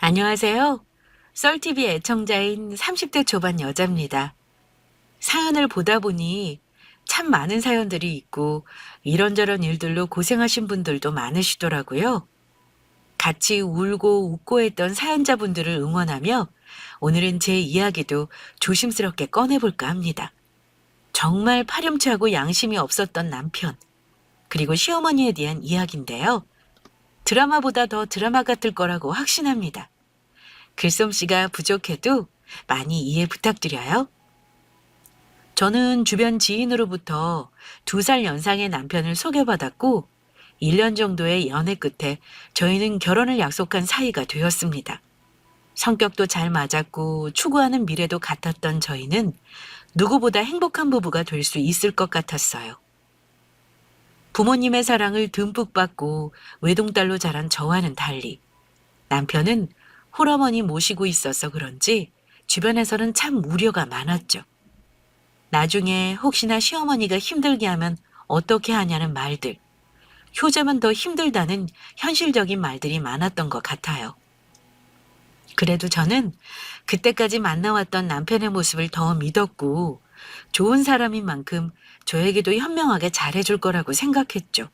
안녕하세요. 썰TV 애청자인 30대 초반 여자입니다. 사연을 보다 보니 참 많은 사연들이 있고 이런저런 일들로 고생하신 분들도 많으시더라고요. 같이 울고 웃고 했던 사연자분들을 응원하며 오늘은 제 이야기도 조심스럽게 꺼내볼까 합니다. 정말 파렴치하고 양심이 없었던 남편, 그리고 시어머니에 대한 이야기인데요. 드라마보다 더 드라마 같을 거라고 확신합니다. 글솜씨가 부족해도 많이 이해 부탁드려요. 저는 주변 지인으로부터 2살 연상의 남편을 소개받았고 1년 정도의 연애 끝에 저희는 결혼을 약속한 사이가 되었습니다. 성격도 잘 맞았고 추구하는 미래도 같았던 저희는 누구보다 행복한 부부가 될 수 있을 것 같았어요. 부모님의 사랑을 듬뿍 받고 외동딸로 자란 저와는 달리 남편은 홀어머니 모시고 있어서 그런지 주변에서는 참 우려가 많았죠. 나중에 혹시나 시어머니가 힘들게 하면 어떻게 하냐는 말들, 효자면 더 힘들다는 현실적인 말들이 많았던 것 같아요. 그래도 저는 그때까지 만나왔던 남편의 모습을 더 믿었고 좋은 사람인 만큼 저에게도 현명하게 잘해줄 거라고 생각했죠.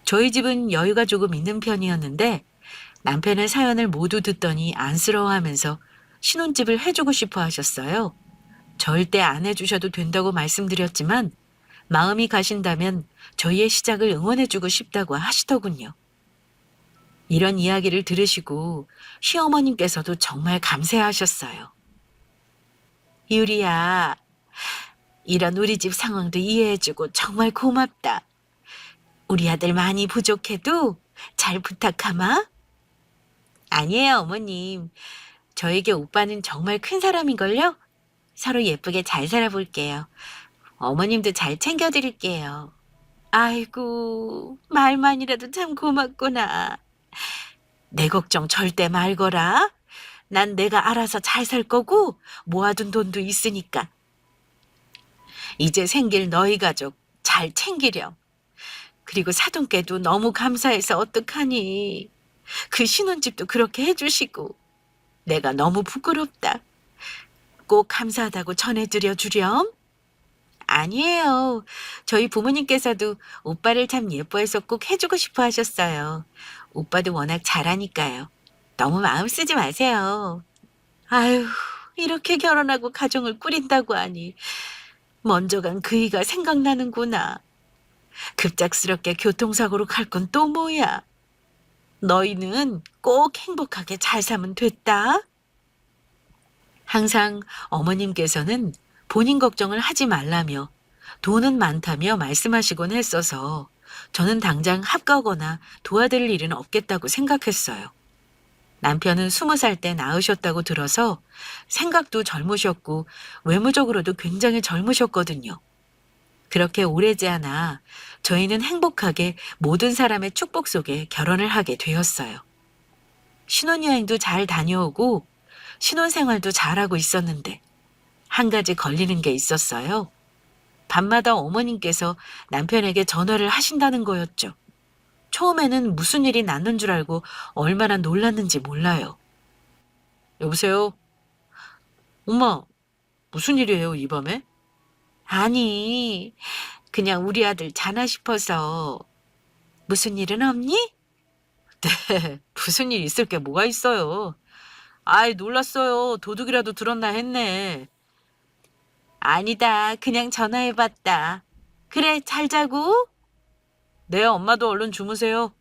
저희 집은 여유가 조금 있는 편이었는데 남편의 사연을 모두 듣더니 안쓰러워하면서 신혼집을 해주고 싶어 하셨어요. 절대 안 해주셔도 된다고 말씀드렸지만 마음이 가신다면 저희의 시작을 응원해주고 싶다고 하시더군요. 이런 이야기를 들으시고 시어머님께서도 정말 감사하셨어요. 유리야, 이런 우리 집 상황도 이해해주고 정말 고맙다. 우리 아들 많이 부족해도 잘 부탁하마. 아니에요, 어머님. 저에게 오빠는 정말 큰 사람인걸요? 서로 예쁘게 잘 살아볼게요. 어머님도 잘 챙겨드릴게요. 아이고, 말만이라도 참 고맙구나. 내 걱정 절대 말거라. 난 내가 알아서 잘 살 거고 모아둔 돈도 있으니까. 이제 생길 너희 가족 잘 챙기렴. 그리고 사돈께도 너무 감사해서 어떡하니. 그 신혼집도 그렇게 해주시고. 내가 너무 부끄럽다. 꼭 감사하다고 전해드려 주렴. 아니에요. 저희 부모님께서도 오빠를 참 예뻐해서 꼭 해주고 싶어 하셨어요. 오빠도 워낙 잘하니까요. 너무 마음 쓰지 마세요. 아유, 이렇게 결혼하고 가정을 꾸린다고 하니 먼저 간 그이가 생각나는구나. 급작스럽게 교통사고로 갈 건 또 뭐야. 너희는 꼭 행복하게 잘 사면 됐다. 항상 어머님께서는 본인 걱정을 하지 말라며 돈은 많다며 말씀하시곤 했어서 저는 당장 합가거나 도와드릴 일은 없겠다고 생각했어요. 남편은 20살 때 낳으셨다고 들어서 생각도 젊으셨고 외모적으로도 굉장히 젊으셨거든요. 그렇게 오래지 않아 저희는 행복하게 모든 사람의 축복 속에 결혼을 하게 되었어요. 신혼여행도 잘 다녀오고 신혼생활도 잘하고 있었는데 한 가지 걸리는 게 있었어요. 밤마다 어머님께서 남편에게 전화를 하신다는 거였죠. 처음에는 무슨 일이 났는 줄 알고 얼마나 놀랐는지 몰라요. 여보세요? 엄마, 무슨 일이에요, 이 밤에? 아니, 그냥 우리 아들 자나 싶어서. 무슨 일은 없니? 네, 무슨 일 있을 게 뭐가 있어요. 아이, 놀랐어요. 도둑이라도 들었나 했네. 아니다, 그냥 전화해봤다. 그래, 잘 자고? 네, 엄마도 얼른 주무세요.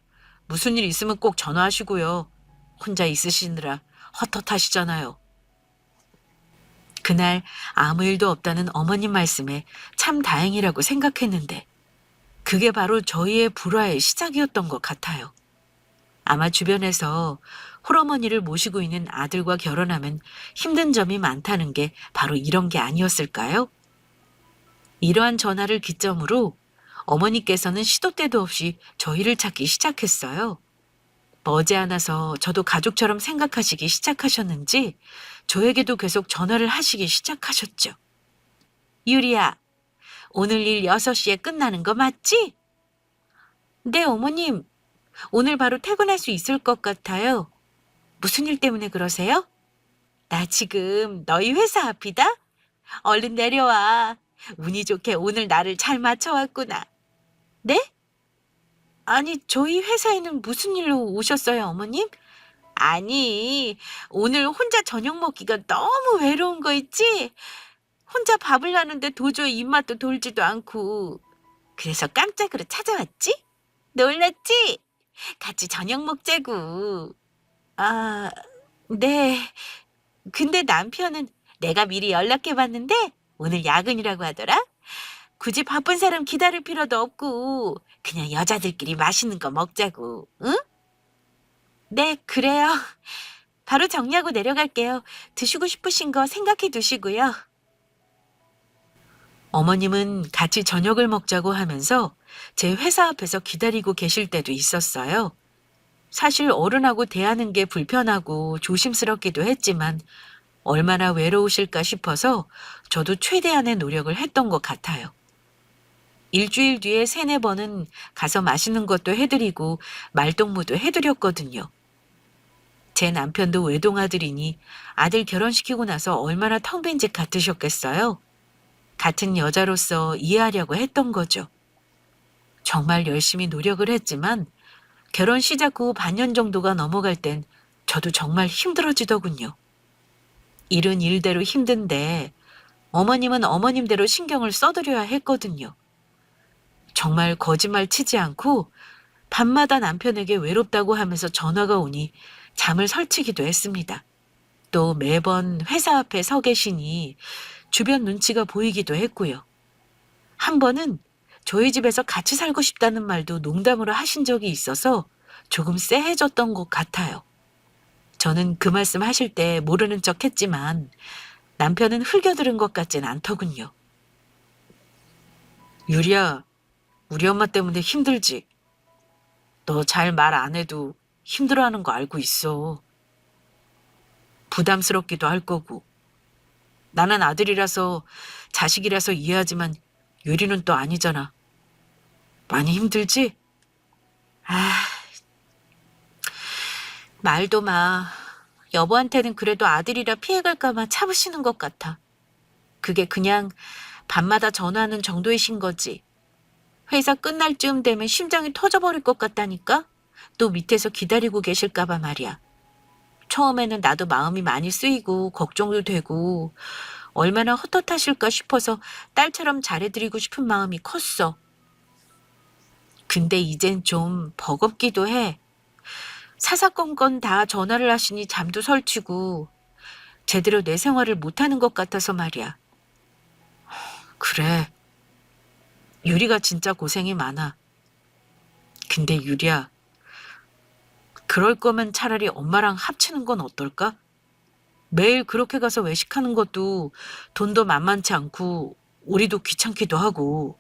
무슨 일 있으면 꼭 전화하시고요. 혼자 있으시느라 헛헛하시잖아요. 그날 아무 일도 없다는 어머님 말씀에 참 다행이라고 생각했는데 그게 바로 저희의 불화의 시작이었던 것 같아요. 아마 주변에서 홀어머니를 모시고 있는 아들과 결혼하면 힘든 점이 많다는 게 바로 이런 게 아니었을까요? 이러한 전화를 기점으로 어머니께서는 시도 때도 없이 저희를 찾기 시작했어요. 머지않아서 저도 가족처럼 생각하시기 시작하셨는지 저에게도 계속 전화를 하시기 시작하셨죠. 유리야, 오늘 일 6시에 끝나는 거 맞지? 네, 어머님. 오늘 바로 퇴근할 수 있을 것 같아요. 무슨 일 때문에 그러세요? 나 지금 너희 회사 앞이다? 얼른 내려와. 운이 좋게 오늘 나를 잘 맞춰왔구나. 네? 아니, 저희 회사에는 무슨 일로 오셨어요, 어머님? 아니, 오늘 혼자 저녁 먹기가 너무 외로운 거 있지? 혼자 밥을 하는데 도저히 입맛도 돌지도 않고. 그래서 깜짝으로 찾아왔지? 놀랐지? 같이 저녁 먹자고. 아, 네. 근데 남편은 내가 미리 연락해봤는데 오늘 야근이라고 하더라? 굳이 바쁜 사람 기다릴 필요도 없고 그냥 여자들끼리 맛있는 거 먹자고, 응? 네, 그래요. 바로 정리하고 내려갈게요. 드시고 싶으신 거 생각해 두시고요. 어머님은 같이 저녁을 먹자고 하면서 제 회사 앞에서 기다리고 계실 때도 있었어요. 사실 어른하고 대하는 게 불편하고 조심스럽기도 했지만 얼마나 외로우실까 싶어서 저도 최대한의 노력을 했던 것 같아요. 일주일 뒤에 3-4번은 가서 맛있는 것도 해드리고 말동무도 해드렸거든요. 제 남편도 외동아들이니 아들 결혼시키고 나서 얼마나 텅 빈 집 같으셨겠어요. 같은 여자로서 이해하려고 했던 거죠. 정말 열심히 노력을 했지만 결혼 시작 후 반년 정도가 넘어갈 땐 저도 정말 힘들어지더군요. 일은 일대로 힘든데 어머님은 어머님대로 신경을 써드려야 했거든요. 정말 거짓말 치지 않고 밤마다 남편에게 외롭다고 하면서 전화가 오니 잠을 설치기도 했습니다. 또 매번 회사 앞에 서 계시니 주변 눈치가 보이기도 했고요. 한 번은 저희 집에서 같이 살고 싶다는 말도 농담으로 하신 적이 있어서 조금 쎄해졌던 것 같아요. 저는 그 말씀 하실 때 모르는 척 했지만 남편은 흘겨들은 것 같진 않더군요. 유리야, 우리 엄마 때문에 힘들지? 너 잘 말 안 해도 힘들어하는 거 알고 있어. 부담스럽기도 할 거고. 나는 아들이라서 자식이라서 이해하지만 유리는 또 아니잖아. 많이 힘들지? 아, 말도 마. 여보한테는 그래도 아들이라 피해갈까봐 참으시는 것 같아. 그게 그냥 밤마다 전화하는 정도이신 거지. 회사 끝날 쯤 되면 심장이 터져버릴 것 같다니까? 또 밑에서 기다리고 계실까봐 말이야. 처음에는 나도 마음이 많이 쓰이고 걱정도 되고 얼마나 헛헛하실까 싶어서 딸처럼 잘해드리고 싶은 마음이 컸어. 근데 이젠 좀 버겁기도 해. 사사건건 다 전화를 하시니 잠도 설치고 제대로 내 생활을 못하는 것 같아서 말이야. 그래. 유리가 진짜 고생이 많아. 근데 유리야, 그럴 거면 차라리 엄마랑 합치는 건 어떨까? 매일 그렇게 가서 외식하는 것도 돈도 만만치 않고 우리도 귀찮기도 하고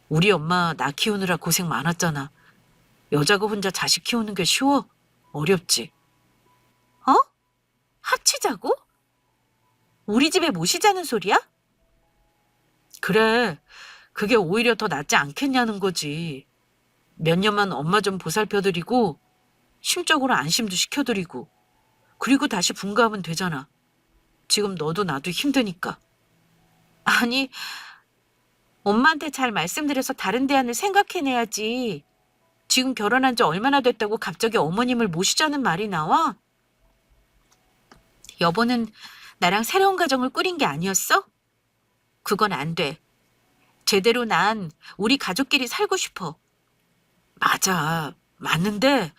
우리 엄마 나 키우느라 고생 많았잖아. 여자가 혼자 자식 키우는 게 쉬워? 어렵지. 어? 합치자고? 우리 집에 모시자는 소리야? 그래. 그게 오히려 더 낫지 않겠냐는 거지. 몇 년만 엄마 좀 보살펴드리고 심적으로 안심도 시켜드리고 그리고 다시 분가하면 되잖아. 지금 너도 나도 힘드니까. 아니, 엄마한테 잘 말씀드려서 다른 대안을 생각해내야지. 지금 결혼한 지 얼마나 됐다고 갑자기 어머님을 모시자는 말이 나와? 여보는 나랑 새로운 가정을 꾸린 게 아니었어? 그건 안 돼. 제대로 난 우리 가족끼리 살고 싶어. 맞아. 맞는데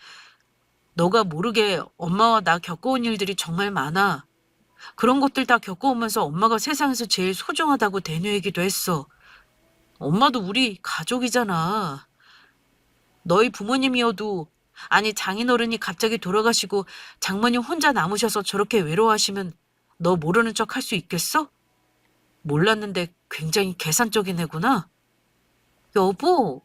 너가 모르게 엄마와 나 겪어온 일들이 정말 많아. 그런 것들 다 겪어오면서 엄마가 세상에서 제일 소중하다고 되뇌이기도 했어. 엄마도 우리 가족이잖아. 너희 부모님이어도 아니 장인어른이 갑자기 돌아가시고 장모님 혼자 남으셔서 저렇게 외로워하시면 너 모르는 척 할 수 있겠어? 몰랐는데 굉장히 계산적인 애구나. 여보,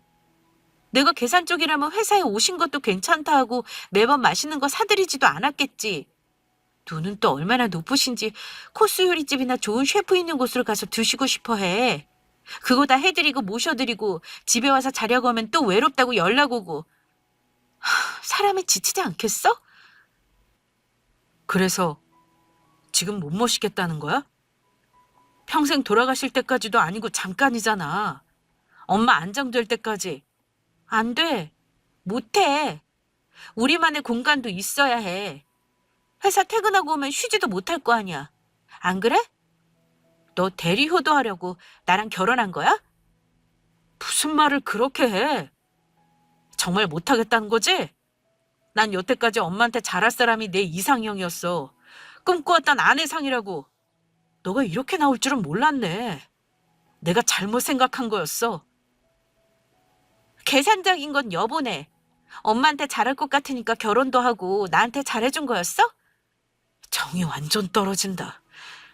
내가 계산적이라면 회사에 오신 것도 괜찮다 하고 매번 맛있는 거 사드리지도 않았겠지. 눈은 또 얼마나 높으신지 코스 요리집이나 좋은 셰프 있는 곳으로 가서 드시고 싶어 해. 그거 다 해드리고 모셔드리고 집에 와서 자려고 하면 또 외롭다고 연락 오고. 사람이 지치지 않겠어? 그래서 지금 못 모시겠다는 거야? 평생 돌아가실 때까지도 아니고 잠깐이잖아. 엄마 안정될 때까지. 안 돼. 못 해. 우리만의 공간도 있어야 해. 회사 퇴근하고 오면 쉬지도 못할 거 아니야. 안 그래? 너 대리 효도하려고 나랑 결혼한 거야? 무슨 말을 그렇게 해? 정말 못하겠다는 거지? 난 여태까지 엄마한테 잘할 사람이 내 이상형이었어. 꿈꿔왔던 아내상이라고. 너가 이렇게 나올 줄은 몰랐네. 내가 잘못 생각한 거였어. 계산적인 건 여보네. 엄마한테 잘할 것 같으니까 결혼도 하고 나한테 잘해준 거였어? 정이 완전 떨어진다.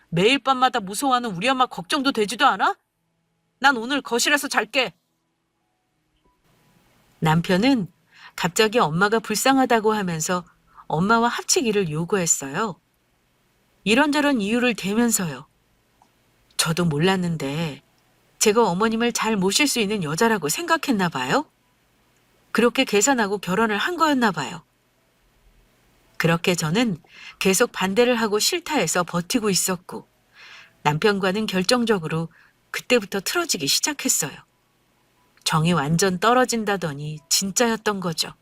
매일 밤마다 무서워하는 우리 엄마 걱정도 되지도 않아? 난 오늘 거실에서 잘게. 남편은 갑자기 엄마가 불쌍하다고 하면서 엄마와 합치기를 요구했어요. 이런저런 이유를 대면서요. 저도 몰랐는데 제가 어머님을 잘 모실 수 있는 여자라고 생각했나 봐요. 그렇게 계산하고 결혼을 한 거였나 봐요. 그렇게 저는 계속 반대를 하고 싫다 해서 버티고 있었고 남편과는 결정적으로 그때부터 틀어지기 시작했어요. 정이 완전 떨어진다더니 진짜였던 거죠.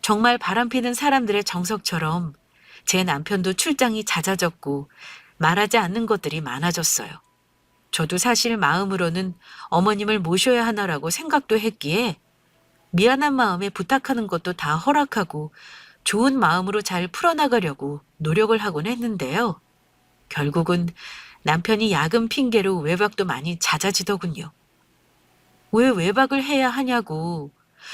정말 바람피는 사람들의 정석처럼 제 남편도 출장이 잦아졌고 말하지 않는 것들이 많아졌어요. 저도 사실 마음으로는 어머님을 모셔야 하나라고 생각도 했기에 미안한 마음에 부탁하는 것도 다 허락하고 좋은 마음으로 잘 풀어나가려고 노력을 하곤 했는데요. 결국은 남편이 야근 핑계로 외박도 많이 잦아지더군요. 왜 외박을 해야 하냐고,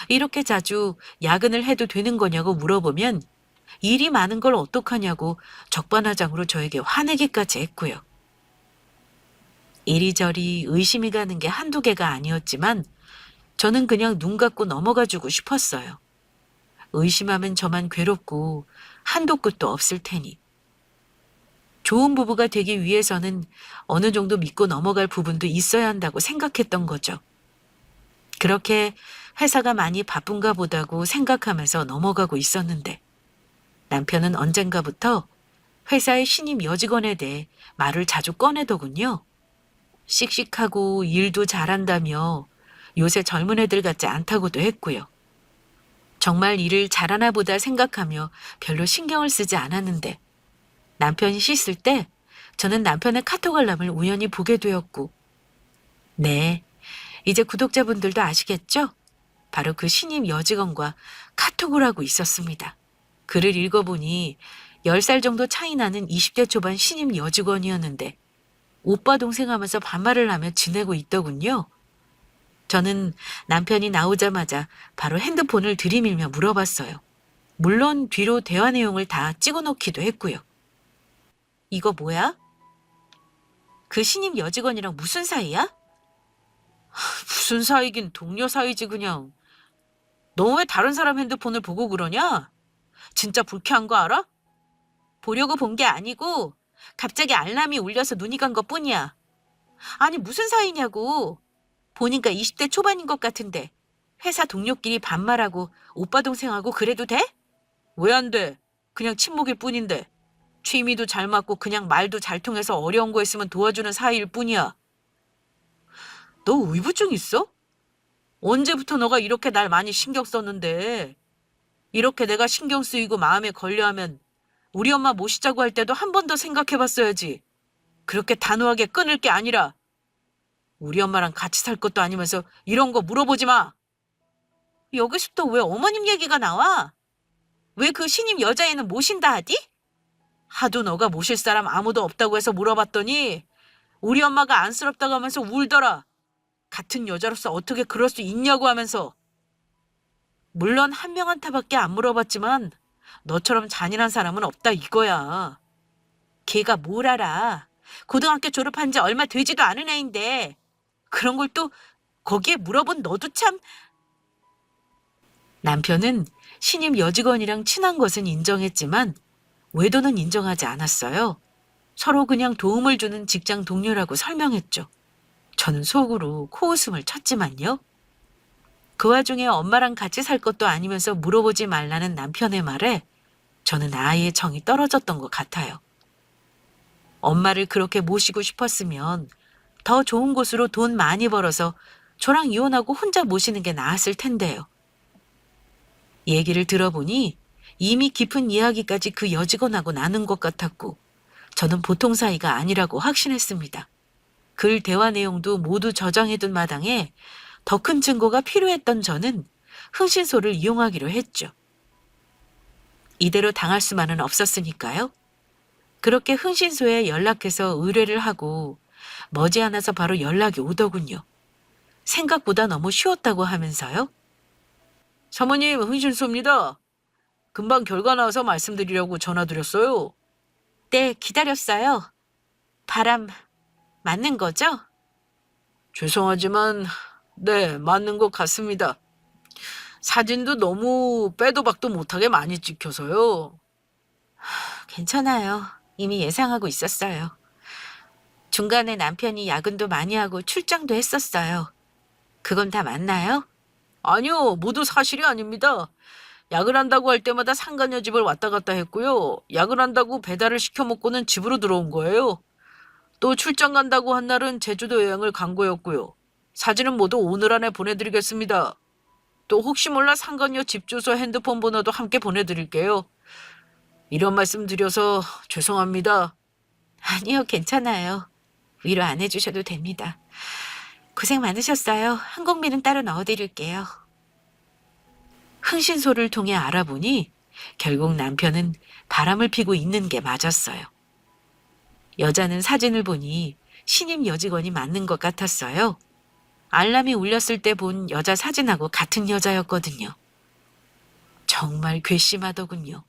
이렇게 자주 야근을 해도 되는 거냐고 물어보면 일이 많은 걸 어떡하냐고 적반하장으로 저에게 화내기까지 했고요. 이리저리 의심이 가는 게 한두 개가 아니었지만 저는 그냥 눈 감고 넘어가 주고 싶었어요. 의심하면 저만 괴롭고 한도 끝도 없을 테니. 좋은 부부가 되기 위해서는 어느 정도 믿고 넘어갈 부분도 있어야 한다고 생각했던 거죠. 그렇게 회사가 많이 바쁜가 보다고 생각하면서 넘어가고 있었는데 남편은 언젠가부터 회사의 신입 여직원에 대해 말을 자주 꺼내더군요. 씩씩하고 일도 잘한다며 요새 젊은 애들 같지 않다고도 했고요. 정말 일을 잘하나 보다 생각하며 별로 신경을 쓰지 않았는데 남편이 씻을 때 저는 남편의 카톡 알람을 우연히 보게 되었고 네, 이제 구독자분들도 아시겠죠? 바로 그 신입 여직원과 카톡을 하고 있었습니다. 글을 읽어보니 10살 정도 차이 나는 20대 초반 신입 여직원이었는데 오빠 동생 하면서 반말을 하며 지내고 있더군요. 저는 남편이 나오자마자 바로 핸드폰을 들이밀며 물어봤어요. 물론 뒤로 대화 내용을 다 찍어놓기도 했고요. 이거 뭐야? 그 신입 여직원이랑 무슨 사이야? 무슨 사이긴 동료 사이지 그냥. 너 왜 다른 사람 핸드폰을 보고 그러냐? 진짜 불쾌한 거 알아? 보려고 본 게 아니고 갑자기 알람이 울려서 눈이 간 것뿐이야. 아니 무슨 사이냐고. 보니까 20대 초반인 것 같은데 회사 동료끼리 반말하고 오빠 동생하고 그래도 돼? 왜 안 돼? 그냥 친목일 뿐인데. 취미도 잘 맞고 그냥 말도 잘 통해서 어려운 거 있으면 도와주는 사이일 뿐이야. 너 의부증 있어? 언제부터 너가 이렇게 날 많이 신경 썼는데. 이렇게 내가 신경 쓰이고 마음에 걸려하면 우리 엄마 모시자고 할 때도 한 번 더 생각해봤어야지. 그렇게 단호하게 끊을 게 아니라 우리 엄마랑 같이 살 것도 아니면서 이런 거 물어보지 마. 여기서 또 왜 어머님 얘기가 나와? 왜 그 신임 여자애는 모신다 하디? 하도 너가 모실 사람 아무도 없다고 해서 물어봤더니 우리 엄마가 안쓰럽다고 하면서 울더라. 같은 여자로서 어떻게 그럴 수 있냐고 하면서. 물론 한 명한테밖에 안 물어봤지만 너처럼 잔인한 사람은 없다 이거야. 걔가 뭘 알아. 고등학교 졸업한 지 얼마 되지도 않은 애인데 그런 걸 또 거기에 물어본 너도 참. 남편은 신입 여직원이랑 친한 것은 인정했지만 외도는 인정하지 않았어요. 서로 그냥 도움을 주는 직장 동료라고 설명했죠. 저는 속으로 코웃음을 쳤지만요. 그 와중에 엄마랑 같이 살 것도 아니면서 물어보지 말라는 남편의 말에 저는 아예 정이 떨어졌던 것 같아요. 엄마를 그렇게 모시고 싶었으면 더 좋은 곳으로 돈 많이 벌어서 저랑 이혼하고 혼자 모시는 게 나았을 텐데요. 얘기를 들어보니 이미 깊은 이야기까지 그 여직원하고 나눈 것 같았고 저는 보통 사이가 아니라고 확신했습니다. 글 대화 내용도 모두 저장해둔 마당에 더 큰 증거가 필요했던 저는 흥신소를 이용하기로 했죠. 이대로 당할 수만은 없었으니까요. 그렇게 흥신소에 연락해서 의뢰를 하고 머지않아서 바로 연락이 오더군요. 생각보다 너무 쉬웠다고 하면서요. 사모님, 흥신소입니다. 금방 결과 나와서 말씀드리려고 전화드렸어요. 네, 기다렸어요. 바람 맞는 거죠? 죄송하지만 네, 맞는 것 같습니다. 사진도 너무 빼도 박도 못하게 많이 찍혀서요. 괜찮아요. 이미 예상하고 있었어요. 중간에 남편이 야근도 많이 하고 출장도 했었어요. 그건 다 맞나요? 아니요, 모두 사실이 아닙니다. 야근한다고 할 때마다 상간녀 집을 왔다 갔다 했고요. 야근한다고 배달을 시켜 먹고는 집으로 들어온 거예요. 또 출장 간다고 한 날은 제주도 여행을 간 거였고요. 사진은 모두 오늘 안에 보내드리겠습니다. 또 혹시 몰라 상간녀 집 주소 핸드폰 번호도 함께 보내드릴게요. 이런 말씀 드려서 죄송합니다. 아니요, 괜찮아요. 위로 안 해주셔도 됩니다. 고생 많으셨어요. 항공비는 따로 넣어드릴게요. 흥신소를 통해 알아보니 결국 남편은 바람을 피고 있는 게 맞았어요. 여자는 사진을 보니 신임 여직원이 맞는 것 같았어요. 알람이 울렸을 때 본 여자 사진하고 같은 여자였거든요. 정말 괘씸하더군요.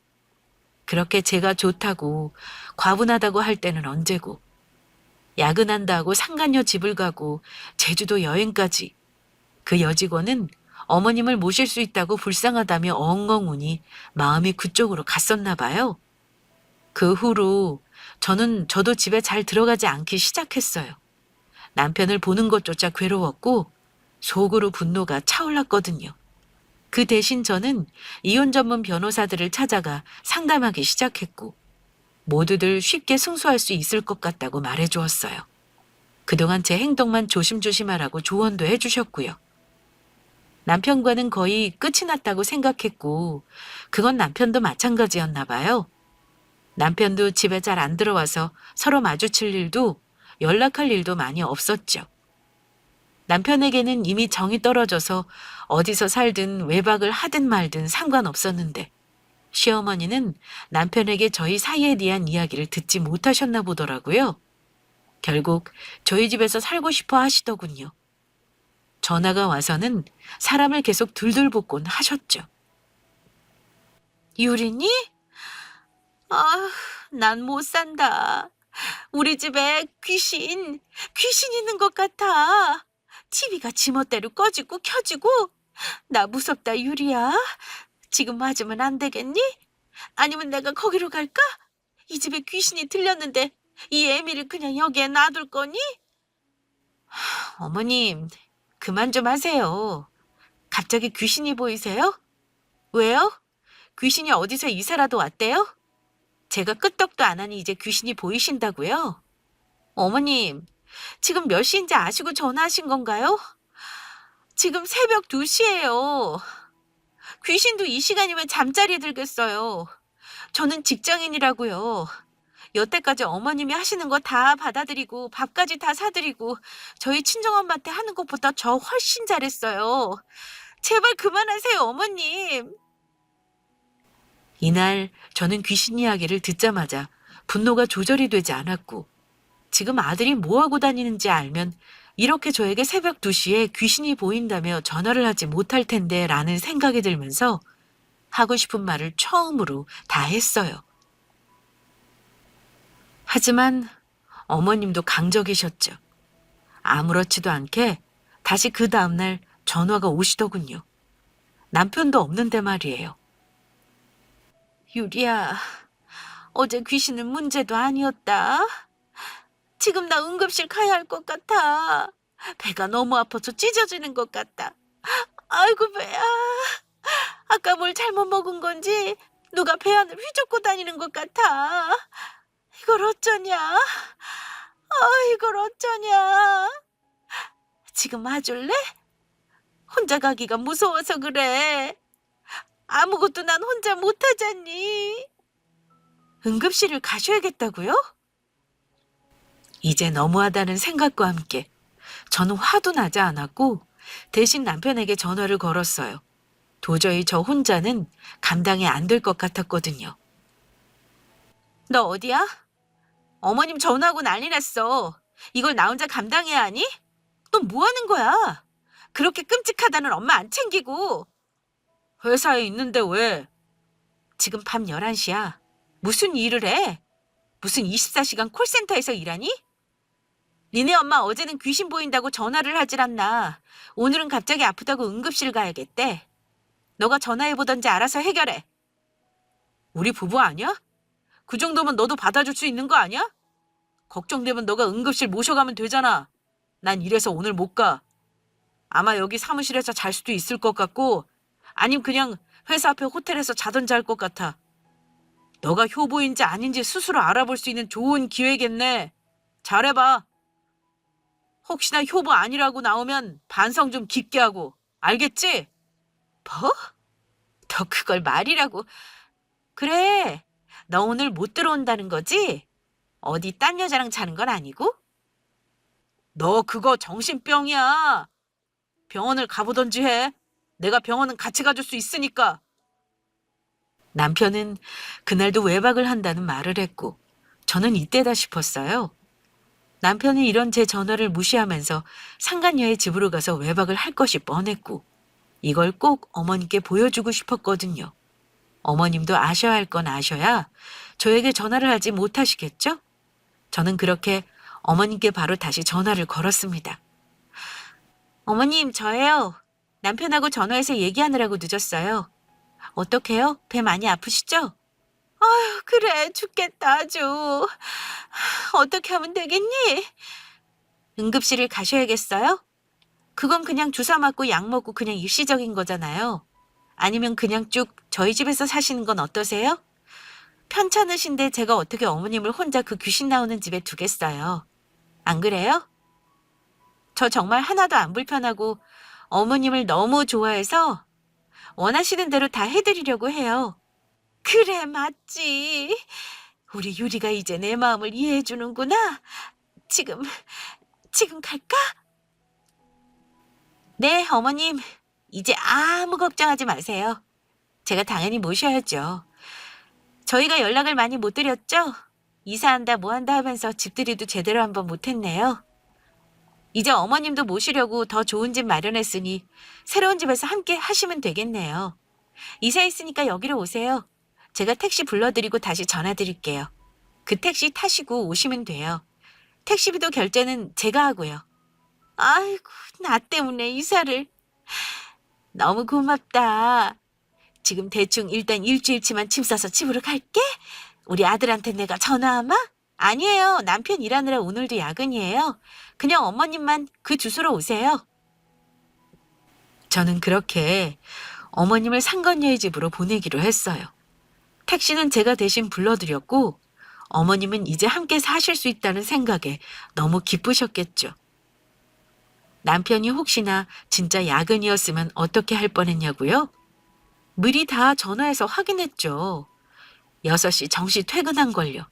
그렇게 제가 좋다고 과분하다고 할 때는 언제고 야근한다 하고 상간녀 집을 가고 제주도 여행까지 그 여직원은 어머님을 모실 수 있다고 불쌍하다며 엉엉 우니 마음이 그쪽으로 갔었나 봐요. 그 후로 저도 집에 잘 들어가지 않기 시작했어요. 남편을 보는 것조차 괴로웠고 속으로 분노가 차올랐거든요. 그 대신 저는 이혼 전문 변호사들을 찾아가 상담하기 시작했고 모두들 쉽게 승소할 수 있을 것 같다고 말해주었어요. 그동안 제 행동만 조심조심하라고 조언도 해주셨고요. 남편과는 거의 끝이 났다고 생각했고 그건 남편도 마찬가지였나 봐요. 남편도 집에 잘 안 들어와서 서로 마주칠 일도 연락할 일도 많이 없었죠. 남편에게는 이미 정이 떨어져서 어디서 살든 외박을 하든 말든 상관없었는데 시어머니는 남편에게 저희 사이에 대한 이야기를 듣지 못하셨나 보더라고요. 결국 저희 집에서 살고 싶어 하시더군요. 전화가 와서는 사람을 계속 둘둘 볶곤 하셨죠. 유리니? 아, 난 못 산다. 우리 집에 귀신 있는 것 같아. TV가 지멋대로 꺼지고 켜지고. 나 무섭다, 유리야. 지금 맞으면 안 되겠니? 아니면 내가 거기로 갈까? 이 집에 귀신이 들렸는데 이 애미를 그냥 여기에 놔둘 거니? 어머님, 그만 좀 하세요. 갑자기 귀신이 보이세요? 왜요? 귀신이 어디서 이사라도 왔대요? 제가 끄떡도 안 하니 이제 귀신이 보이신다고요? 어머님, 지금 몇 시인지 아시고 전화하신 건가요? 지금 새벽 2시예요. 귀신도 이 시간이면 잠자리에 들겠어요. 저는 직장인이라고요. 여태까지 어머님이 하시는 거 다 받아들이고 밥까지 다 사드리고 저희 친정엄마한테 하는 것보다 저 훨씬 잘했어요. 제발 그만하세요, 어머님. 이날 저는 귀신 이야기를 듣자마자 분노가 조절이 되지 않았고 지금 아들이 뭐하고 다니는지 알면 이렇게 저에게 새벽 2시에 귀신이 보인다며 전화를 하지 못할 텐데 라는 생각이 들면서 하고 싶은 말을 처음으로 다 했어요. 하지만 어머님도 강적이셨죠. 아무렇지도 않게 다시 그 다음날 전화가 오시더군요. 남편도 없는데 말이에요. 유리야, 어제 귀신은 문제도 아니었다. 지금 나 응급실 가야 할 것 같아. 배가 너무 아파서 찢어지는 것 같다. 아이고 배야. 아까 뭘 잘못 먹은 건지 누가 배안을 휘젓고 다니는 것 같아. 이걸 어쩌냐? 이걸 어쩌냐? 지금 와줄래? 혼자 가기가 무서워서 그래. 아무것도 난 혼자 못하잖니. 응급실을 가셔야겠다고요? 이제 너무하다는 생각과 함께 저는 화도 나지 않았고 대신 남편에게 전화를 걸었어요. 도저히 저 혼자는 감당이 안 될 것 같았거든요. 너 어디야? 어머님 전화하고 난리 났어. 이걸 나 혼자 감당해야 하니? 너 뭐 하는 거야? 그렇게 끔찍하다는 엄마 안 챙기고. 회사에 있는데 왜? 지금 밤 11시야. 무슨 일을 해? 무슨 24시간 콜센터에서 일하니? 니네 엄마 어제는 귀신 보인다고 전화를 하질 않나. 오늘은 갑자기 아프다고 응급실 가야겠대. 너가 전화해보던지 알아서 해결해. 우리 부부 아니야? 그 정도면 너도 받아줄 수 있는 거 아니야? 걱정되면 너가 응급실 모셔가면 되잖아. 난 이래서 오늘 못 가. 아마 여기 사무실에서 잘 수도 있을 것 같고 아님 그냥 회사 앞에 호텔에서 자던지 할 것 같아. 너가 효보인지 아닌지 스스로 알아볼 수 있는 좋은 기회겠네. 잘해봐. 혹시나 효보 아니라고 나오면 반성 좀 깊게 하고. 알겠지? 뭐? 너 그걸 말이라고. 그래. 너 오늘 못 들어온다는 거지? 어디 딴 여자랑 자는 건 아니고? 너 그거 정신병이야. 병원을 가보던지 해. 내가 병원은 같이 가줄 수 있으니까. 남편은 그날도 외박을 한다는 말을 했고 저는 이때다 싶었어요. 남편이 이런 제 전화를 무시하면서 상간녀의 집으로 가서 외박을 할 것이 뻔했고 이걸 꼭 어머님께 보여주고 싶었거든요. 어머님도 아셔야 할 건 아셔야 저에게 전화를 하지 못하시겠죠? 저는 그렇게 어머님께 바로 다시 전화를 걸었습니다. 어머님, 저예요. 남편하고 전화해서 얘기하느라고 늦었어요. 어떡해요? 배 많이 아프시죠? 아휴, 그래, 죽겠다, 아주. 어떻게 하면 되겠니? 응급실을 가셔야겠어요? 그건 그냥 주사 맞고 약 먹고 그냥 일시적인 거잖아요. 아니면 그냥 쭉 저희 집에서 사시는 건 어떠세요? 편찮으신데 제가 어떻게 어머님을 혼자 그 귀신 나오는 집에 두겠어요. 안 그래요? 저 정말 하나도 안 불편하고 어머님을 너무 좋아해서 원하시는 대로 다 해드리려고 해요. 그래, 맞지. 우리 유리가 이제 내 마음을 이해해 주는구나. 지금 갈까? 네, 어머님. 이제 아무 걱정하지 마세요. 제가 당연히 모셔야죠. 저희가 연락을 많이 못 드렸죠? 이사한다 뭐 한다 하면서 집들이도 제대로 한번 못했네요. 이제 어머님도 모시려고 더 좋은 집 마련했으니 새로운 집에서 함께 하시면 되겠네요. 이사했으니까 여기로 오세요. 제가 택시 불러드리고 다시 전화드릴게요. 그 택시 타시고 오시면 돼요. 택시비도 결제는 제가 하고요. 아이고, 나 때문에 이사를. 너무 고맙다. 지금 대충 일단 일주일치만 짐 싸서 집으로 갈게. 우리 아들한테 내가 전화하마? 아니에요. 남편 일하느라 오늘도 야근이에요. 그냥 어머님만 그 주소로 오세요. 저는 그렇게 어머님을 상건녀의 집으로 보내기로 했어요. 택시는 제가 대신 불러드렸고 어머님은 이제 함께 사실 수 있다는 생각에 너무 기쁘셨겠죠. 남편이 혹시나 진짜 야근이었으면 어떻게 할 뻔했냐고요? 미리 다 전화해서 확인했죠. 6시 정시 퇴근한걸요.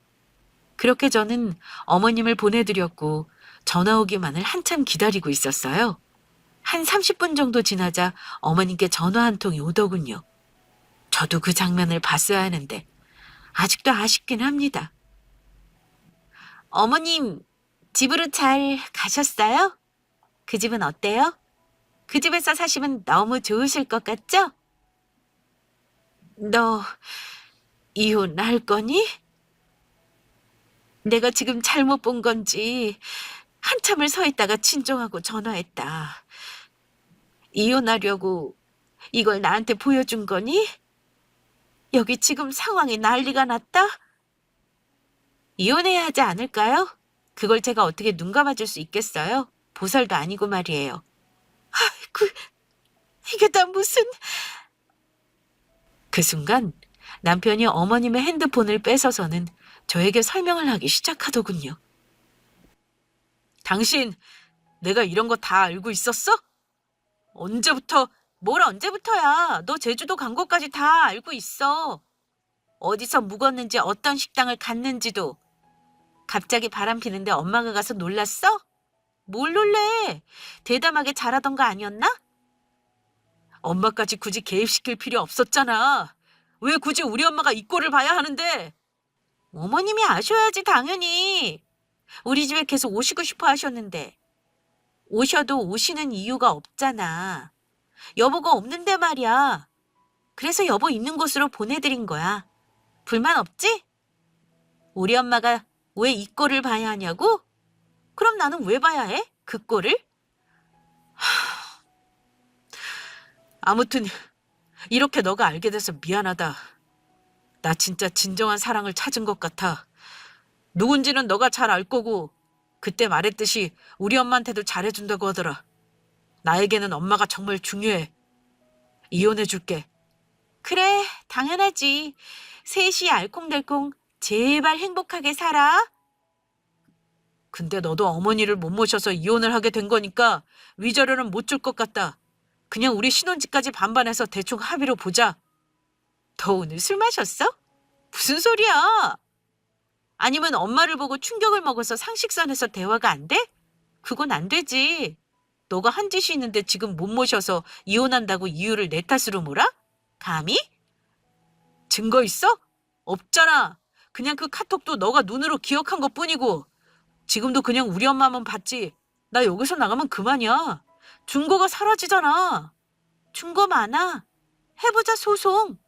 그렇게 저는 어머님을 보내드렸고 전화 오기만을 한참 기다리고 있었어요. 한 30분 정도 지나자 어머님께 전화 한 통이 오더군요. 저도 그 장면을 봤어야 하는데 아직도 아쉽긴 합니다. 어머님, 집으로 잘 가셨어요? 그 집은 어때요? 그 집에서 사시면 너무 좋으실 것 같죠? 너 이혼할 거니? 내가 지금 잘못 본 건지 한참을 서 있다가 진정하고 전화했다. 이혼하려고 이걸 나한테 보여준 거니? 여기 지금 상황이 난리가 났다? 이혼해야 하지 않을까요? 그걸 제가 어떻게 눈 감아줄 수 있겠어요? 보살도 아니고 말이에요. 아이고, 이게 다 무슨... 그 순간 남편이 어머님의 핸드폰을 뺏어서는 저에게 설명을 하기 시작하더군요. 당신, 내가 이런 거 다 알고 있었어? 언제부터, 뭘 언제부터야? 너 제주도 간 것까지 다 알고 있어. 어디서 묵었는지 어떤 식당을 갔는지도. 갑자기 바람 피는데 엄마가 가서 놀랐어? 뭘 놀래? 대담하게 잘하던 거 아니었나? 엄마까지 굳이 개입시킬 필요 없었잖아. 왜 굳이 우리 엄마가 이 꼴을 봐야 하는데? 어머님이 아셔야지 당연히. 우리 집에 계속 오시고 싶어 하셨는데. 오셔도 오시는 이유가 없잖아. 여보가 없는데 말이야. 그래서 여보 있는 곳으로 보내드린 거야. 불만 없지? 우리 엄마가 왜 이 꼴을 봐야 하냐고? 그럼 나는 왜 봐야 해? 그 꼴을? 아무튼 이렇게 너가 알게 돼서 미안하다. 나 진짜 진정한 사랑을 찾은 것 같아. 누군지는 너가 잘 알 거고 그때 말했듯이 우리 엄마한테도 잘해준다고 하더라. 나에게는 엄마가 정말 중요해. 이혼해줄게. 그래, 당연하지. 셋이 알콩달콩 제발 행복하게 살아. 근데 너도 어머니를 못 모셔서 이혼을 하게 된 거니까 위자료는 못 줄 것 같다. 그냥 우리 신혼집까지 반반해서 대충 합의로 보자. 너 오늘 술 마셨어? 무슨 소리야? 아니면 엄마를 보고 충격을 먹어서 상식선에서 대화가 안 돼? 그건 안 되지. 너가 한 짓이 있는데 지금 못 모셔서 이혼한다고 이유를 내 탓으로 몰아? 감히? 증거 있어? 없잖아. 그냥 그 카톡도 너가 눈으로 기억한 것뿐이고 지금도 그냥 우리 엄마만 봤지. 나 여기서 나가면 그만이야. 증거가 사라지잖아. 증거 많아. 해보자 소송.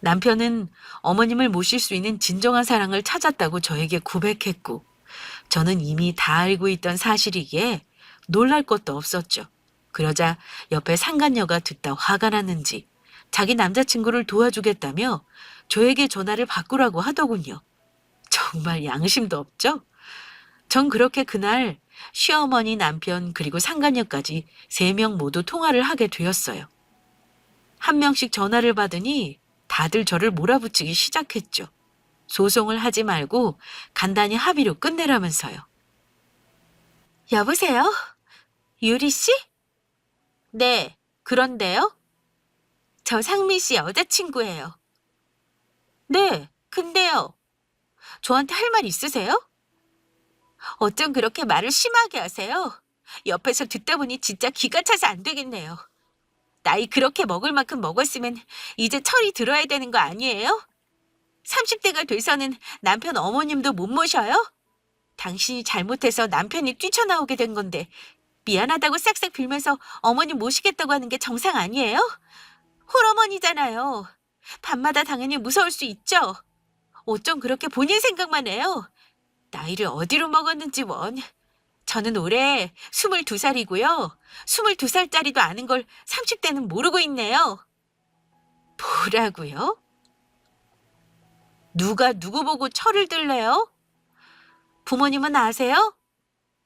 남편은 어머님을 모실 수 있는 진정한 사랑을 찾았다고 저에게 고백했고 저는 이미 다 알고 있던 사실이기에 놀랄 것도 없었죠. 그러자 옆에 상간녀가 듣다 화가 났는지 자기 남자친구를 도와주겠다며 저에게 전화를 바꾸라고 하더군요. 정말 양심도 없죠? 전 그렇게 그날 시어머니, 남편 그리고 상간녀까지 3명 모두 통화를 하게 되었어요. 한 명씩 전화를 받으니 다들 저를 몰아붙이기 시작했죠. 소송을 하지 말고 간단히 합의로 끝내라면서요. 여보세요? 유리 씨? 네, 그런데요? 저 상미 씨 여자친구예요. 네, 근데요. 저한테 할 말 있으세요? 어쩜 그렇게 말을 심하게 하세요? 옆에서 듣다 보니 진짜 기가 차서 안 되겠네요. 나이 그렇게 먹을 만큼 먹었으면 이제 철이 들어야 되는 거 아니에요? 30대가 돼서는 남편 어머님도 못 모셔요? 당신이 잘못해서 남편이 뛰쳐나오게 된 건데 미안하다고 싹싹 빌면서 어머님 모시겠다고 하는 게 정상 아니에요? 홀어머니잖아요. 밤마다 당연히 무서울 수 있죠. 어쩜 그렇게 본인 생각만 해요? 나이를 어디로 먹었는지 원. 저는 올해 22살이고요. 22살짜리도 아는 걸 30대는 모르고 있네요. 뭐라고요? 누가 누구 보고 철을 들래요? 부모님은 아세요?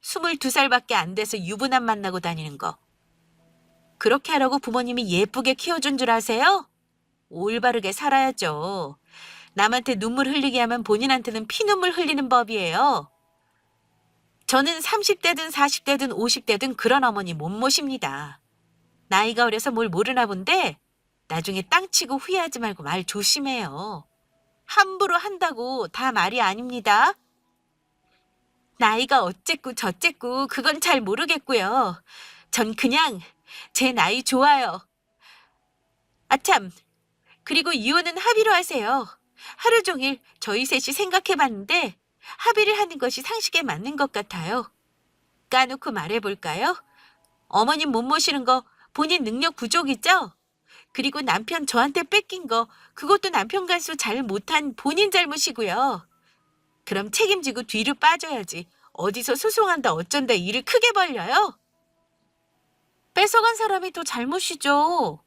22살밖에 안 돼서 유부남 만나고 다니는 거. 그렇게 하라고 부모님이 예쁘게 키워준 줄 아세요? 올바르게 살아야죠. 남한테 눈물 흘리게 하면 본인한테는 피눈물 흘리는 법이에요. 저는 30대든 40대든 50대든 그런 어머니 못 모십니다. 나이가 어려서 뭘 모르나 본데 나중에 땅 치고 후회하지 말고 말 조심해요. 함부로 한다고 다 말이 아닙니다. 나이가 어쨌고 저쨌고 그건 잘 모르겠고요. 전 그냥 제 나이 좋아요. 아참, 그리고 이혼은 합의로 하세요. 하루 종일 저희 셋이 생각해봤는데 합의를 하는 것이 상식에 맞는 것 같아요. 까놓고 말해볼까요? 어머님 못 모시는 거 본인 능력 부족이죠? 그리고 남편 저한테 뺏긴 거 그것도 남편 간수 잘 못한 본인 잘못이고요. 그럼 책임지고 뒤로 빠져야지. 어디서 소송한다 어쩐다 일을 크게 벌려요? 뺏어간 사람이 더 잘못이죠.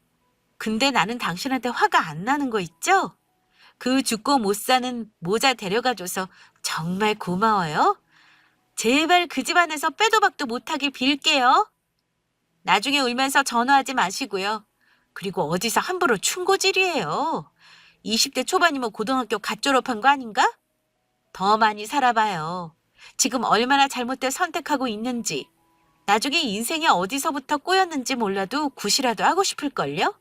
근데 나는 당신한테 화가 안 나는 거 있죠? 그 죽고 못 사는 모자 데려가줘서 정말 고마워요. 제발 그 집안에서 빼도 박도 못하길 빌게요. 나중에 울면서 전화하지 마시고요. 그리고 어디서 함부로 충고질이에요. 20대 초반이면 고등학교 갓 졸업한 거 아닌가? 더 많이 살아봐요. 지금 얼마나 잘못된 선택하고 있는지, 나중에 인생이 어디서부터 꼬였는지 몰라도 굿이라도 하고 싶을걸요?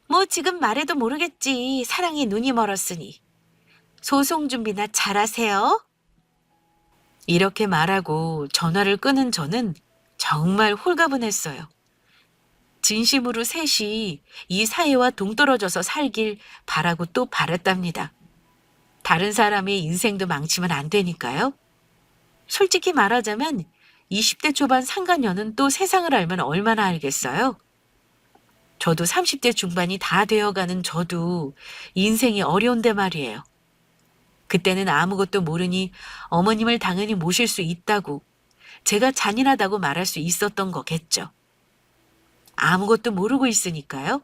뭐 지금 말해도 모르겠지. 사랑에 눈이 멀었으니. 소송 준비나 잘하세요. 이렇게 말하고 전화를 끊은 저는 정말 홀가분했어요. 진심으로 셋이 이 사회와 동떨어져서 살길 바라고 또 바랐답니다. 다른 사람의 인생도 망치면 안 되니까요. 솔직히 말하자면 20대 초반 상간녀는 또 세상을 알면 얼마나 알겠어요? 저도 30대 중반이 다 되어가는 저도 인생이 어려운데 말이에요. 그때는 아무것도 모르니 어머님을 당연히 모실 수 있다고, 제가 잔인하다고 말할 수 있었던 거겠죠. 아무것도 모르고 있으니까요.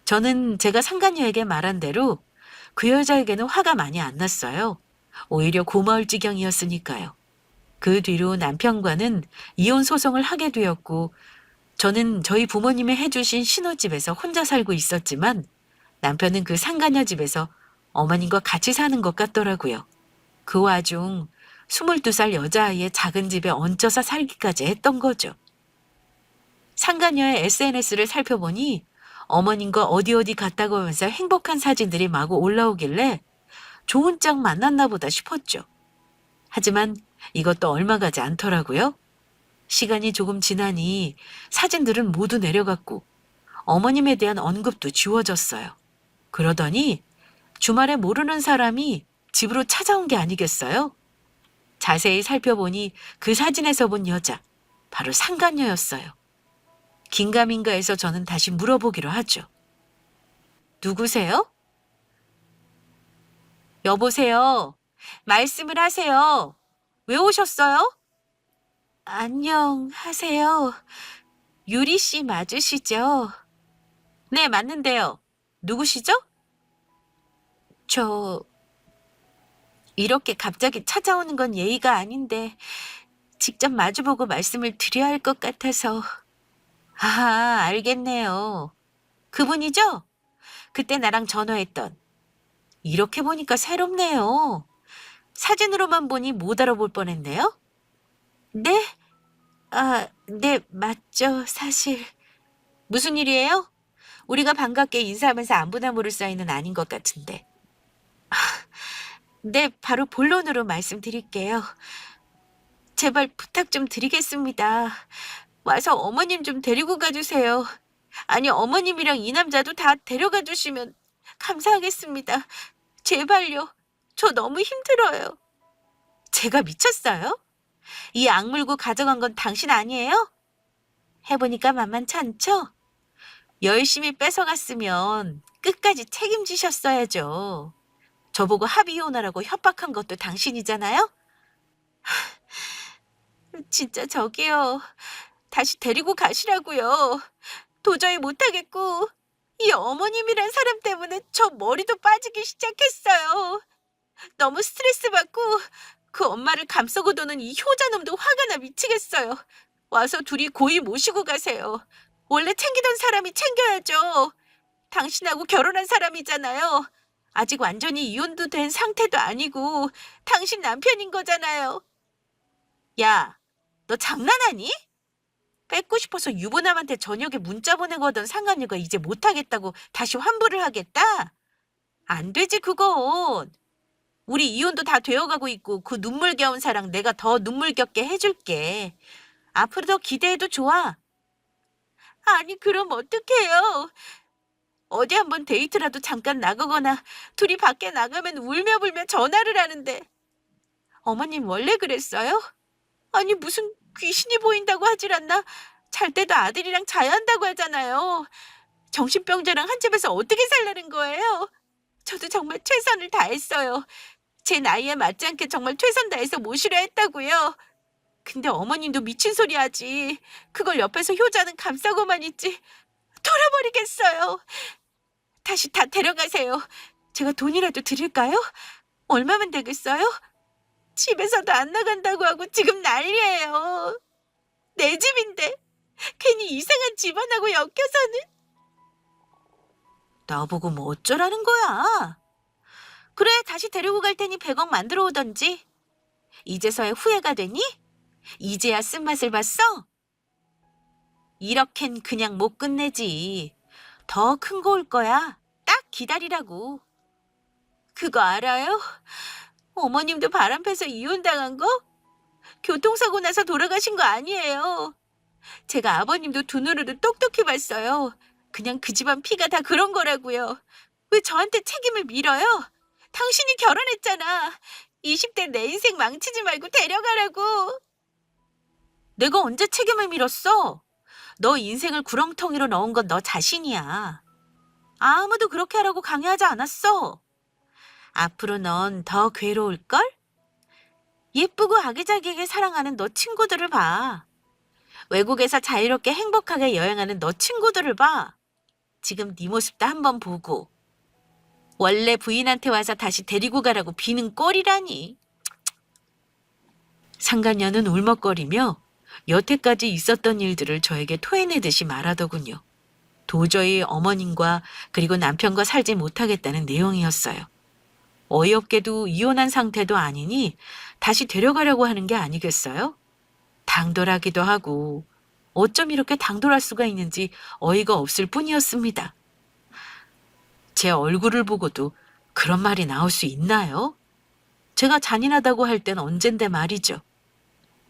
저는 제가 상간녀에게 말한 대로 그 여자에게는 화가 많이 안 났어요. 오히려 고마울 지경이었으니까요. 그 뒤로 남편과는 이혼 소송을 하게 되었고, 저는 저희 부모님이 해주신 신혼집에서 혼자 살고 있었지만 남편은 그 상간녀 집에서 어머님과 같이 사는 것 같더라고요. 그 와중 22살 여자아이의 작은 집에 얹혀서 살기까지 했던 거죠. 상간녀의 SNS를 살펴보니 어머님과 어디 갔다고 하면서 행복한 사진들이 마구 올라오길래 좋은 짝 만났나 보다 싶었죠. 하지만 이것도 얼마 가지 않더라고요. 시간이 조금 지나니 사진들은 모두 내려갔고 어머님에 대한 언급도 지워졌어요. 그러더니 주말에 모르는 사람이 집으로 찾아온 게 아니겠어요? 자세히 살펴보니 그 사진에서 본 여자, 바로 상간녀였어요. 긴가민가해서 저는 다시 물어보기로 하죠. 누구세요? 여보세요. 말씀을 하세요. 왜 오셨어요? 안녕하세요. 유리 씨 맞으시죠? 네, 맞는데요. 누구시죠? 저, 이렇게 갑자기 찾아오는 건 예의가 아닌데, 직접 마주보고 말씀을 드려야 할 것 같아서. 아, 알겠네요. 그분이죠? 그때 나랑 전화했던. 이렇게 보니까 새롭네요. 사진으로만 보니 못 알아볼 뻔했네요. 네? 아, 네, 맞죠, 사실. 무슨 일이에요? 우리가 반갑게 인사하면서 안부나 모를 사이는 아닌 것 같은데. 네, 바로 본론으로 말씀드릴게요. 제발 부탁 좀 드리겠습니다. 와서 어머님 좀 데리고 가주세요. 아니, 어머님이랑 이 남자도 다 데려가 주시면 감사하겠습니다. 제발요. 저 너무 힘들어요. 제가 미쳤어요? 이 악물고 가져간 건 당신 아니에요? 해보니까 만만치 않죠? 열심히 뺏어갔으면 끝까지 책임지셨어야죠. 저보고 합의 이혼하라고 협박한 것도 당신이잖아요? 진짜 저기요. 다시 데리고 가시라고요. 도저히 못하겠고 이 어머님이란 사람 때문에 저 머리도 빠지기 시작했어요. 너무 스트레스 받고 그 엄마를 감싸고 도는 이 효자놈도 화가 나 미치겠어요. 와서 둘이 고이 모시고 가세요. 원래 챙기던 사람이 챙겨야죠. 당신하고 결혼한 사람이잖아요. 아직 완전히 이혼도 된 상태도 아니고 당신 남편인 거잖아요. 야, 너 장난하니? 뺏고 싶어서 유부남한테 저녁에 문자 보내고 하던 상간녀가 이제 못하겠다고 다시 환불을 하겠다? 안 되지 그건. 우리 이혼도 다 되어가고 있고 그 눈물겨운 사랑 내가 더 눈물겹게 해줄게. 앞으로 더 기대해도 좋아. 아니 그럼 어떡해요. 어디 한번 데이트라도 잠깐 나가거나 둘이 밖에 나가면 울며 불며 전화를 하는데. 어머님 원래 그랬어요? 아니 무슨 귀신이 보인다고 하질 않나? 잘 때도 아들이랑 자야 한다고 하잖아요. 정신병자랑 한 집에서 어떻게 살라는 거예요? 저도 정말 최선을 다했어요. 제 나이에 맞지 않게 정말 최선 다해서 모시려 했다고요. 근데 어머님도 미친 소리 하지. 그걸 옆에서 효자는 감싸고만 있지. 돌아버리겠어요. 다시 다 데려가세요. 제가 돈이라도 드릴까요? 얼마면 되겠어요? 집에서도 안 나간다고 하고 지금 난리예요. 내 집인데 괜히 이상한 집안하고 엮여서는. 나보고 뭐 어쩌라는 거야? 그래, 다시 데리고 갈 테니 100억 만들어 오던지. 이제서야 후회가 되니? 이제야 쓴맛을 봤어? 이렇겐 그냥 못 끝내지. 더 큰 거 올 거야. 딱 기다리라고. 그거 알아요? 어머님도 바람펴서 이혼당한 거? 교통사고 나서 돌아가신 거 아니에요. 제가 아버님도 두 눈으로 똑똑히 봤어요. 그냥 그 집안 피가 다 그런 거라고요. 왜 저한테 책임을 밀어요? 당신이 결혼했잖아. 20대 내 인생 망치지 말고 데려가라고. 내가 언제 책임을 밀었어? 너 인생을 구렁텅이로 넣은 건 너 자신이야. 아무도 그렇게 하라고 강요하지 않았어. 앞으로 넌 더 괴로울걸? 예쁘고 아기자기하게 사랑하는 너 친구들을 봐. 외국에서 자유롭게 행복하게 여행하는 너 친구들을 봐. 지금 네 모습도 한번 보고. 원래 부인한테 와서 다시 데리고 가라고 비는 꼴이라니. 상간녀는 울먹거리며 여태까지 있었던 일들을 저에게 토해내듯이 말하더군요. 도저히 어머님과 그리고 남편과 살지 못하겠다는 내용이었어요. 어이없게도 이혼한 상태도 아니니 다시 데려가려고 하는 게 아니겠어요? 당돌하기도 하고 어쩜 이렇게 당돌할 수가 있는지 어이가 없을 뿐이었습니다. 제 얼굴을 보고도 그런 말이 나올 수 있나요? 제가 잔인하다고 할 땐 언젠데 말이죠.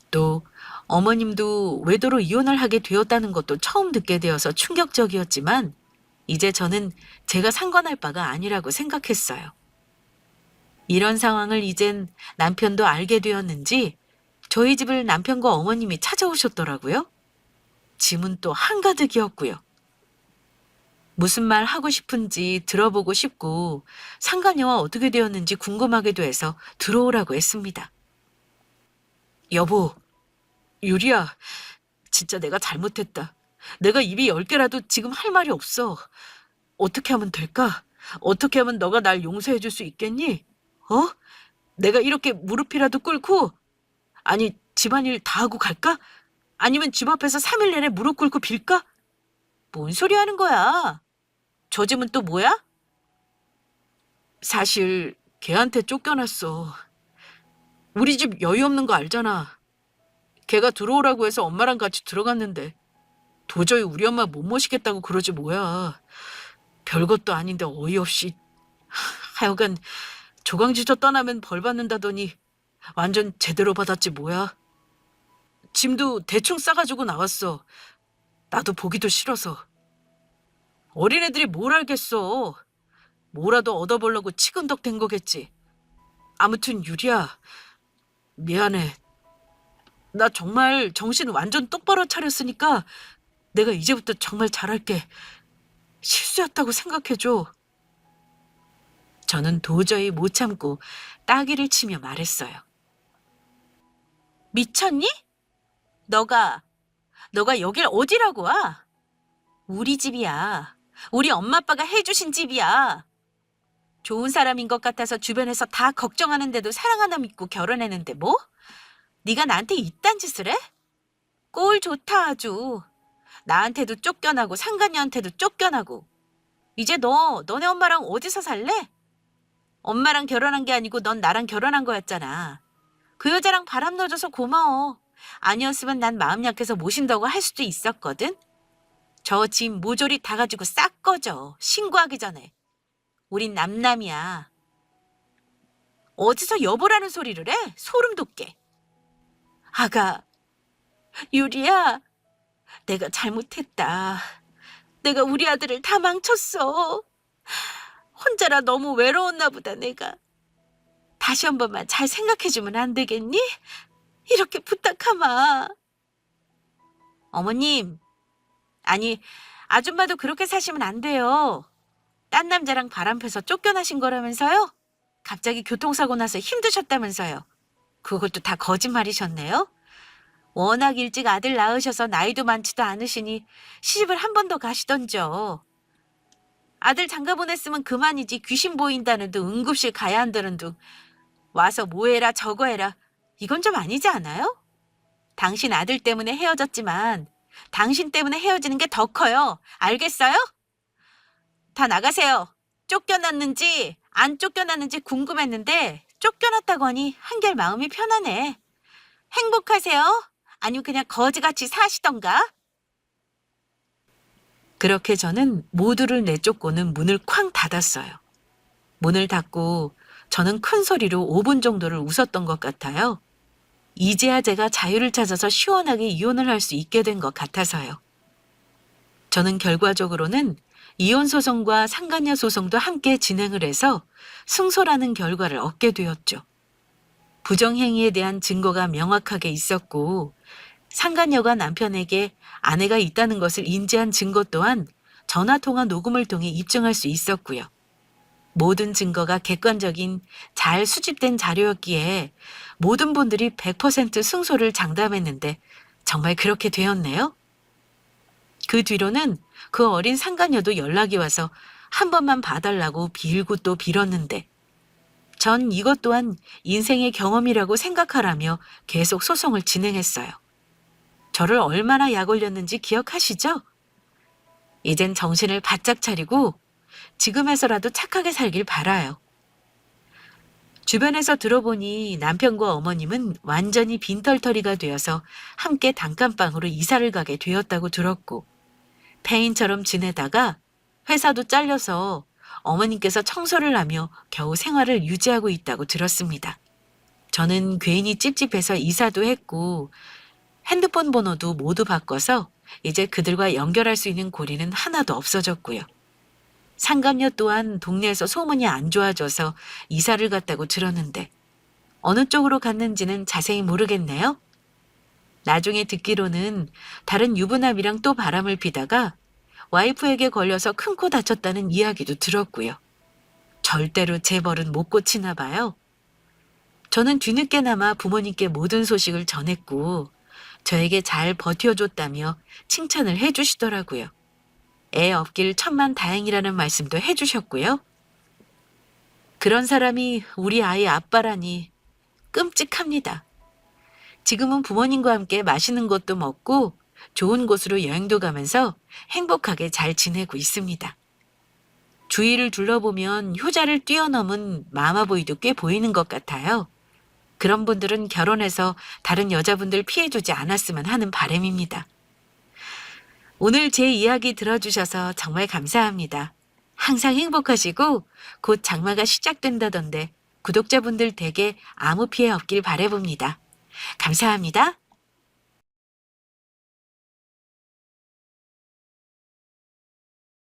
또 어머님도 외도로 이혼을 하게 되었다는 것도 처음 듣게 되어서 충격적이었지만 이제 저는 제가 상관할 바가 아니라고 생각했어요. 이런 상황을 이젠 남편도 알게 되었는지 저희 집을 남편과 어머님이 찾아오셨더라고요. 짐은 또 한가득이었고요. 무슨 말 하고 싶은지 들어보고 싶고 상간녀와 어떻게 되었는지 궁금하기도 해서 들어오라고 했습니다. 여보, 유리야, 진짜 내가 잘못했다. 내가 입이 10개라도 지금 할 말이 없어. 어떻게 하면 될까? 어떻게 하면 너가 날 용서해 줄 수 있겠니? 어? 내가 이렇게 무릎이라도 꿇고, 아니, 집안일 다 하고 갈까? 아니면 집 앞에서 3일 내내 무릎 꿇고 빌까? 뭔 소리 하는 거야? 저 집은 또 뭐야? 사실 걔한테 쫓겨났어. 우리 집 여유 없는 거 알잖아. 걔가 들어오라고 해서 엄마랑 같이 들어갔는데 도저히 우리 엄마 못 모시겠다고 그러지 뭐야. 별것도 아닌데 어이없이. 하여간 조강지저 떠나면 벌 받는다더니 완전 제대로 받았지 뭐야. 짐도 대충 싸가지고 나왔어. 나도 보기도 싫어서. 어린애들이 뭘 알겠어. 뭐라도 얻어보려고 치근덕 된 거겠지. 아무튼 유리야, 미안해. 나 정말 정신 완전 똑바로 차렸으니까 내가 이제부터 정말 잘할게. 실수였다고 생각해줘. 저는 도저히 못 참고 따귀를 치며 말했어요. 미쳤니? 너가 여길 어디라고 와? 우리 집이야. 우리 엄마 아빠가 해주신 집이야. 좋은 사람인 것 같아서 주변에서 다 걱정하는데도 사랑 하나 믿고 결혼했는데 뭐? 네가 나한테 이딴 짓을 해? 꼴 좋다 아주. 나한테도 쫓겨나고 상간녀한테도 쫓겨나고. 이제 너네 엄마랑 어디서 살래? 엄마랑 결혼한 게 아니고 넌 나랑 결혼한 거였잖아. 그 여자랑 바람 넣어줘서 고마워. 아니었으면 난 마음 약해서 모신다고 할 수도 있었거든. 저 집 모조리 다 가지고 싹 꺼져. 신고하기 전에. 우린 남남이야. 어디서 여보라는 소리를 해? 소름 돋게. 아가, 유리야, 내가 잘못했다. 내가 우리 아들을 다 망쳤어. 혼자라 너무 외로웠나 보다 내가. 다시 한 번만 잘 생각해주면 안 되겠니? 이렇게 부탁하마. 어머님, 아니 아줌마도 그렇게 사시면 안 돼요. 딴 남자랑 바람펴서 쫓겨나신 거라면서요? 갑자기 교통사고 나서 힘드셨다면서요. 그것도 다 거짓말이셨네요. 워낙 일찍 아들 낳으셔서 나이도 많지도 않으시니 시집을 한 번 더 가시던죠. 아들 장가 보냈으면 그만이지 귀신 보인다는 둥 응급실 가야 한다는 둥 와서 뭐 해라 저거 해라. 이건 좀 아니지 않아요? 당신 아들 때문에 헤어졌지만 당신 때문에 헤어지는 게 더 커요. 알겠어요? 다 나가세요. 쫓겨났는지 안 쫓겨났는지 궁금했는데 쫓겨났다고 하니 한결 마음이 편하네. 행복하세요? 아니면 그냥 거지같이 사시던가? 그렇게 저는 모두를 내쫓고는 문을 쾅 닫았어요. 문을 닫고 저는 큰 소리로 5분 정도를 웃었던 것 같아요. 이제야 제가 자유를 찾아서 시원하게 이혼을 할 수 있게 된 것 같아서요. 저는 결과적으로는 이혼 소송과 상간녀 소송도 함께 진행을 해서 승소라는 결과를 얻게 되었죠. 부정행위에 대한 증거가 명확하게 있었고 상간녀가 남편에게 아내가 있다는 것을 인지한 증거 또한 전화통화 녹음을 통해 입증할 수 있었고요. 모든 증거가 객관적인 잘 수집된 자료였기에 모든 분들이 100% 승소를 장담했는데 정말 그렇게 되었네요. 그 뒤로는 그 어린 상간녀도 연락이 와서 한 번만 봐달라고 빌고 또 빌었는데 전 이것 또한 인생의 경험이라고 생각하라며 계속 소송을 진행했어요. 저를 얼마나 약 올렸는지 기억하시죠? 이젠 정신을 바짝 차리고 지금에서라도 착하게 살길 바라요. 주변에서 들어보니 남편과 어머님은 완전히 빈털터리가 되어서 함께 단칸방으로 이사를 가게 되었다고 들었고 폐인처럼 지내다가 회사도 잘려서 어머님께서 청소를 하며 겨우 생활을 유지하고 있다고 들었습니다. 저는 괜히 찝찝해서 이사도 했고 핸드폰 번호도 모두 바꿔서 이제 그들과 연결할 수 있는 고리는 하나도 없어졌고요. 상간녀 또한 동네에서 소문이 안 좋아져서 이사를 갔다고 들었는데 어느 쪽으로 갔는지는 자세히 모르겠네요. 나중에 듣기로는 다른 유부남이랑 또 바람을 피다가 와이프에게 걸려서 큰 코 다쳤다는 이야기도 들었고요. 절대로 제 벌은 못 고치나 봐요. 저는 뒤늦게나마 부모님께 모든 소식을 전했고 저에게 잘 버텨줬다며 칭찬을 해주시더라고요. 애 없길 천만 다행이라는 말씀도 해주셨고요. 그런 사람이 우리 아이 아빠라니 끔찍합니다. 지금은 부모님과 함께 맛있는 것도 먹고 좋은 곳으로 여행도 가면서 행복하게 잘 지내고 있습니다. 주위를 둘러보면 효자를 뛰어넘은 마마보이도 꽤 보이는 것 같아요. 그런 분들은 결혼해서 다른 여자분들 피해주지 않았으면 하는 바람입니다. 오늘 제 이야기 들어주셔서 정말 감사합니다. 항상 행복하시고 곧 장마가 시작된다던데 구독자분들 댁에 아무 피해 없길 바라봅니다. 감사합니다.